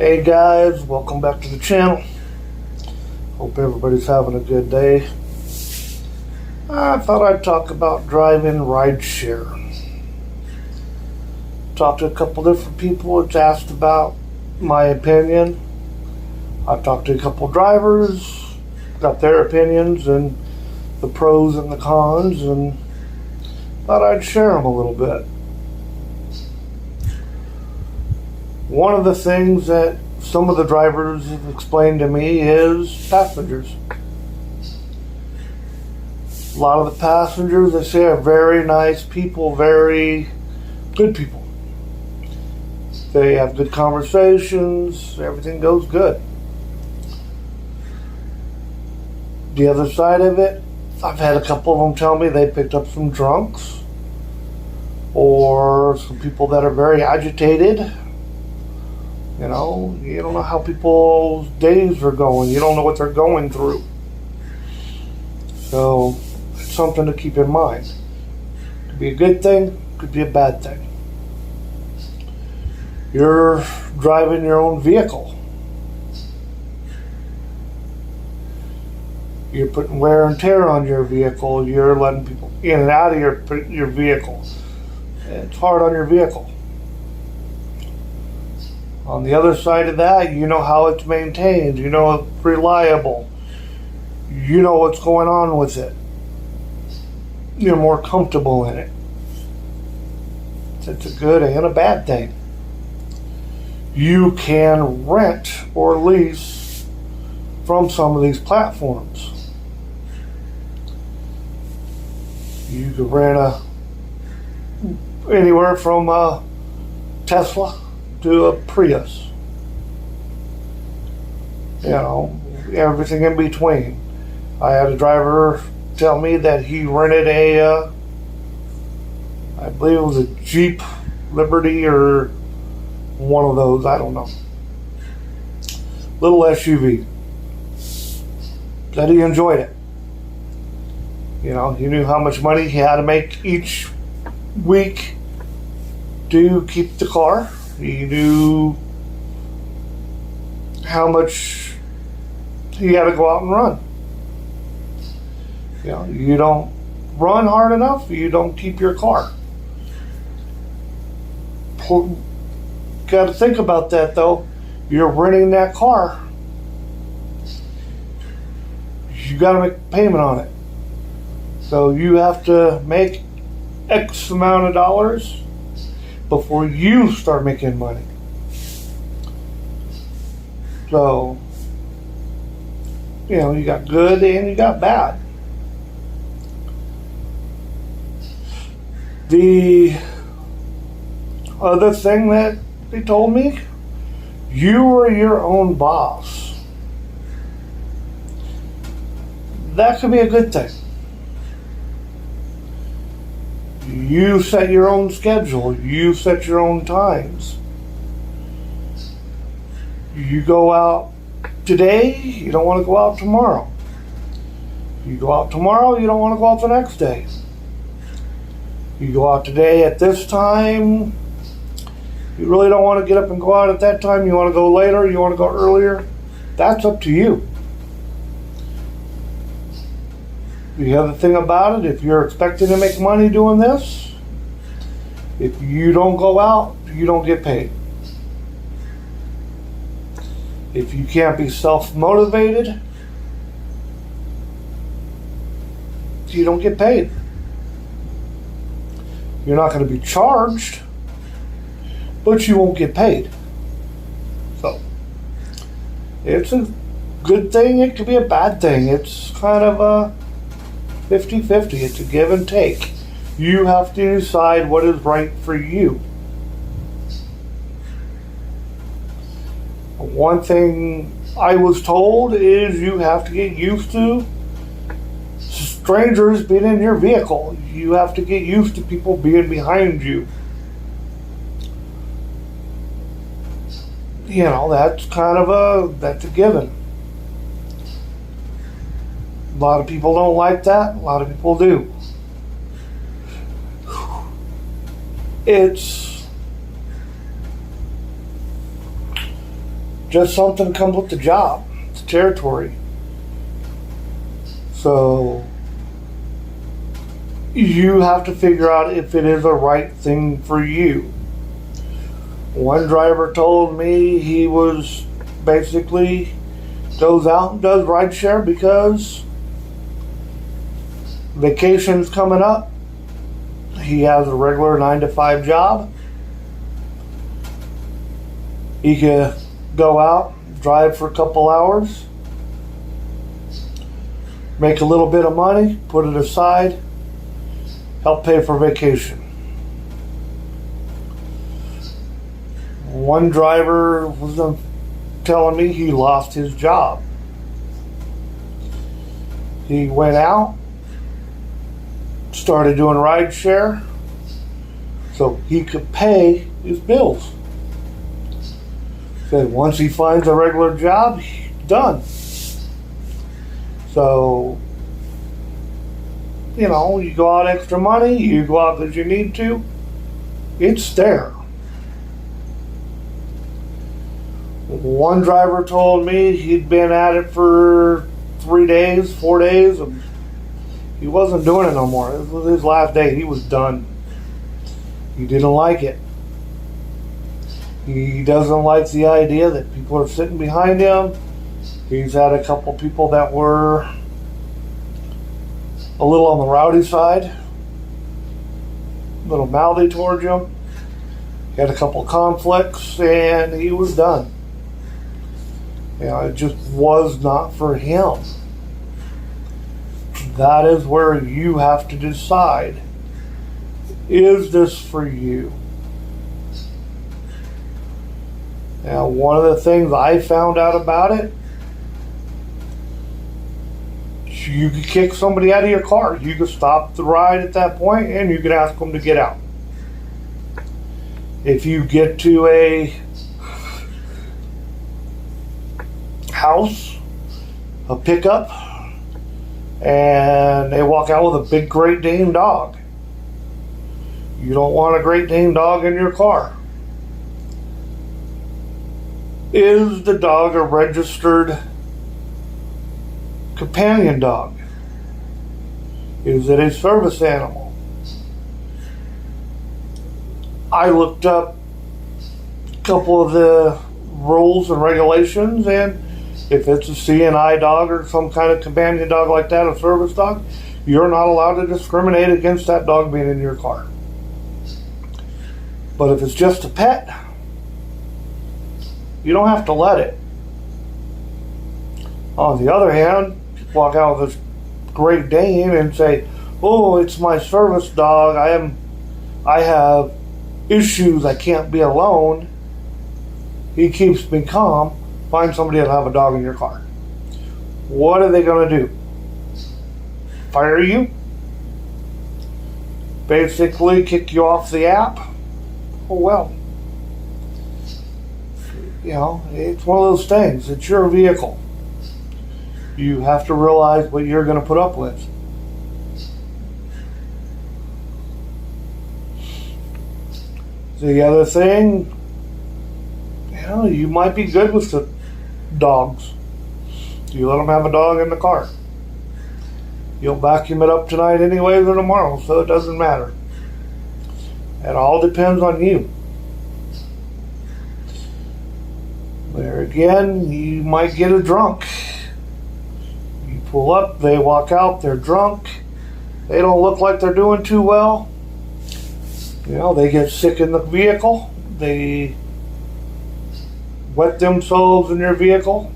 Hey guys, welcome back to the channel. Hope everybody's having a good day. I thought I'd talk about driving rideshare. Talked to a couple different people that's asked about my opinion. I've talked to a couple drivers, got their opinions and the pros and the cons, and thought I'd share them a little bit. One of the things that some of the drivers have explained to me is passengers. A lot of the passengers, they say, are very nice people, very good people. They have good conversations, everything goes good. The other side of it, I've had a couple of them tell me they picked up some drunks or some people that are very agitated. You know, you don't know how people's days are going. You don't know what they're going through. So, it's something to keep in mind. Could be a good thing, could be a bad thing. You're driving your own vehicle. You're putting wear and tear on your vehicle. You're letting people in and out of your vehicle. It's hard on your vehicle. On the other side of that, you know how it's maintained. You know it's reliable. You know what's going on with it. You're more comfortable in it. It's a good and a bad thing. You can rent or lease from some of these platforms. You can rent anywhere from a Tesla to a Prius. You know, everything in between. I had a driver tell me that he rented I believe it was a Jeep Liberty or one of those, I don't know. Little SUV. That he enjoyed it. You know, he knew how much money he had to make each week to keep the car. He knew how much he had to go out and run. You know, you don't run hard enough, you don't keep your car. Got to think about that though. You're renting that car. You got to make a payment on it. So you have to make X amount of dollars before you start making money. So, you know, you got good and you got bad. The other thing that they told me, you are your own boss. That could be a good thing. You set your own schedule. You set your own times. You go out today, you don't want to go out tomorrow. You go out tomorrow, you don't want to go out the next day. You go out today at this time, you really don't want to get up and go out at that time. You want to go later, you want to go earlier. That's up to you. The other thing about it, if you're expecting to make money doing this, if you don't go out, you don't get paid. If you can't be self-motivated, you don't get paid. You're not going to be charged, but you won't get paid. So, it's a good thing, it could be a bad thing. It's kind of a 50-50. It's a give and take. You have to decide what is right for you. One thing I was told is you have to get used to strangers being in your vehicle. You have to get used to people being behind you. You know, that's kind of that's a given. A lot of people don't like that. A lot of people do. just something comes with the job. It's territory. So you have to figure out if it is a right thing for you. One driver told me he was basically goes out and does rideshare because vacation's coming up. He has a regular 9 to 5 job. He could go out, drive for a couple hours, make a little bit of money, put it aside, help pay for vacation. One driver was telling me he lost his job. He went out, started doing rideshare so he could pay his bills. Said once he finds a regular job, he's done. So, you know, you go out extra money, you go out because you need to, it's there. One driver told me he'd been at it for 3 days, 4 days, and he wasn't doing it no more. This was his last day. He was done. He didn't like it. He doesn't like the idea that people are sitting behind him. He's had a couple people that were a little on the rowdy side, a little mouthy towards him. He had a couple conflicts, and he was done. You know, it just was not for him. That is where you have to decide, is this for you? Now, one of the things I found out about it, you could kick somebody out of your car. You could stop the ride at that point and you could ask them to get out. If you get to a house, a pickup, and they walk out with a big Great Dane dog, you don't want a Great Dane dog in your car. Is the dog a registered companion dog? Is it a service animal? I looked up a couple of the rules and regulations, and if it's a CNI dog or some kind of companion dog like that, a service dog, you're not allowed to discriminate against that dog being in your car. But if it's just a pet, you don't have to let it. On the other hand, walk out with this Great Dane and say, "Oh, it's my service dog. I have issues. I can't be alone. He keeps me calm." Find somebody that'll have a dog in your car. What are they going to do? Fire you? Basically kick you off the app? Oh well. You know, it's one of those things. It's your vehicle. You have to realize what you're going to put up with. The other thing, you know, you might be good with the dogs. You let them have a dog in the car. You'll vacuum it up tonight anyways or tomorrow, so it doesn't matter. It all depends on you. There again, you might get a drunk. You pull up, they walk out, they're drunk. They don't look like they're doing too well. You know, they get sick in the vehicle. They wet themselves in your vehicle.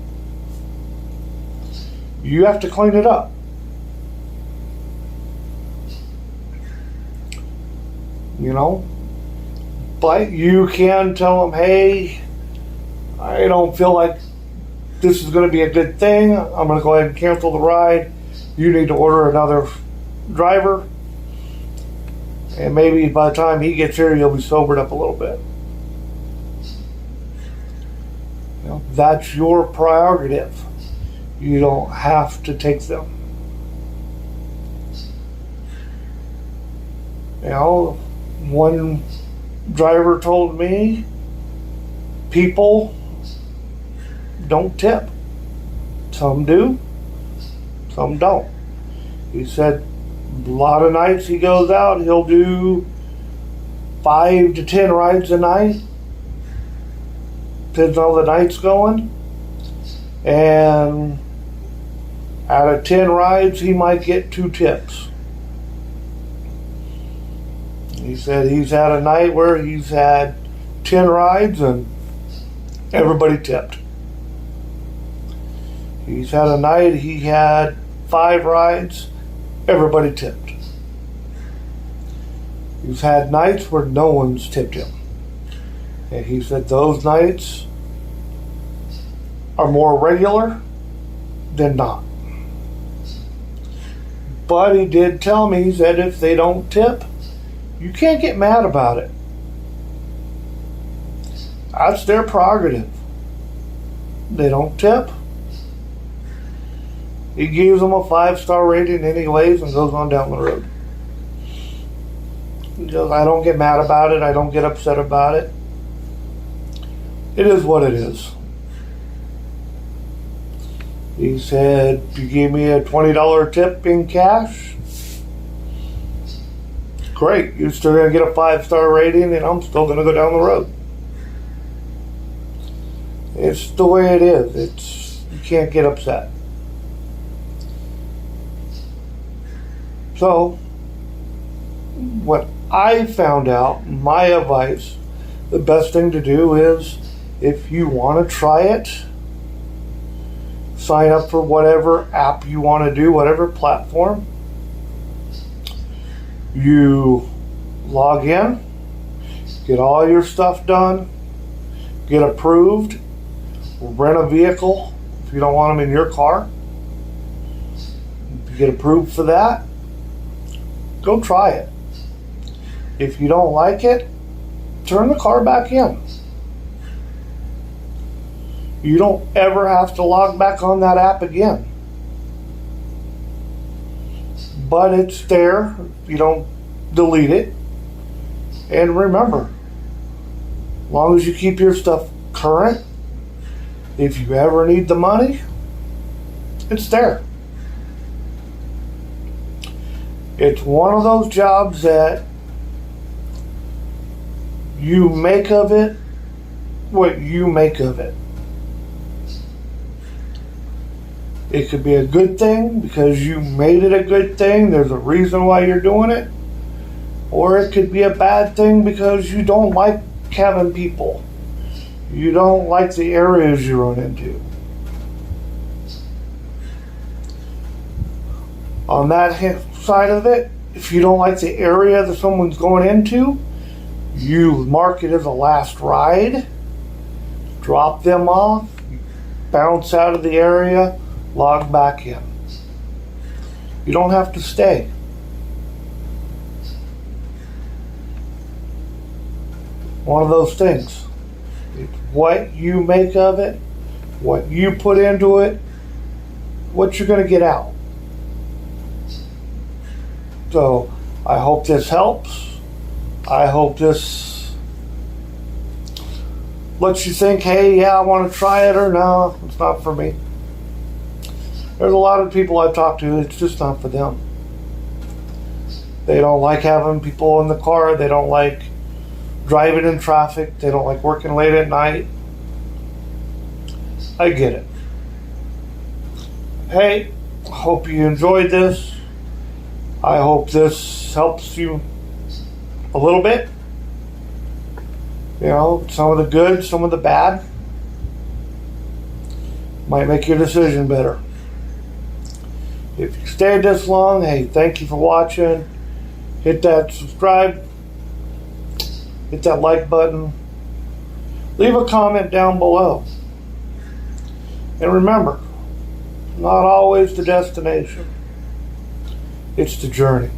You have to clean it up. You know, but you can tell them, "Hey, I don't feel like this is going to be a good thing. I'm going to go ahead and cancel the ride. You need to order another driver. And maybe by the time he gets here, you'll be sobered up a little bit." You know, that's your prerogative. You don't have to take them. You know, one driver told me people don't tip. Some do, some don't. He said a lot of nights he goes out, he'll do 5 to 10 rides a night. Depends on the night's going. And out of 10 rides, he might get 2 tips. He said he's had a night where he's had 10 rides and everybody tipped. He's had a night he had 5 rides, everybody tipped. He's had nights where no one's tipped him. And he said those nights are more regular than not. But he did tell me that if they don't tip, you can't get mad about it. That's their prerogative. They don't tip. He gives them a 5-star rating anyways and goes on down the road. Just, I don't get mad about it. I don't get upset about it. It is what it is. He said, you gave me a $20 tip in cash. Great. You're still going to get a 5-star rating and I'm still going to go down the road. It's the way it is. You can't get upset. So, what I found out, my advice, the best thing to do is, if you want to try it, sign up for whatever app you want to do, whatever platform. You log in, get all your stuff done, get approved, rent a vehicle if you don't want them in your car. If you get approved for that, go try it. If you don't like it, turn the car back in. You don't ever have to log back on that app again. But it's there. You don't delete it. And remember, as long as you keep your stuff current, if you ever need the money, it's there. It's one of those jobs that you make of it what you make of it. It could be a good thing because you made it a good thing. There's a reason why you're doing it. Or it could be a bad thing because you don't like having people. You don't like the areas you run into. On that side of it, if you don't like the area that someone's going into, you mark it as a last ride, drop them off, bounce out of the area, log back in. You don't have to stay. One of those things. It's what you make of it, what you put into it, what you're going to get out. So I hope this helps. I hope this lets you think, hey, yeah, I want to try it, or no, it's not for me. There's a lot of people I've talked to, it's just not for them. They don't like having people in the car. They don't like driving in traffic. They don't like working late at night. I get it. Hey, hope you enjoyed this. I hope this helps you a little bit. You know, some of the good, some of the bad. Might make your decision better. If you stayed this long, hey, thank you for watching. Hit that subscribe. Hit that like button. Leave a comment down below. And remember, not always the destination. It's the journey.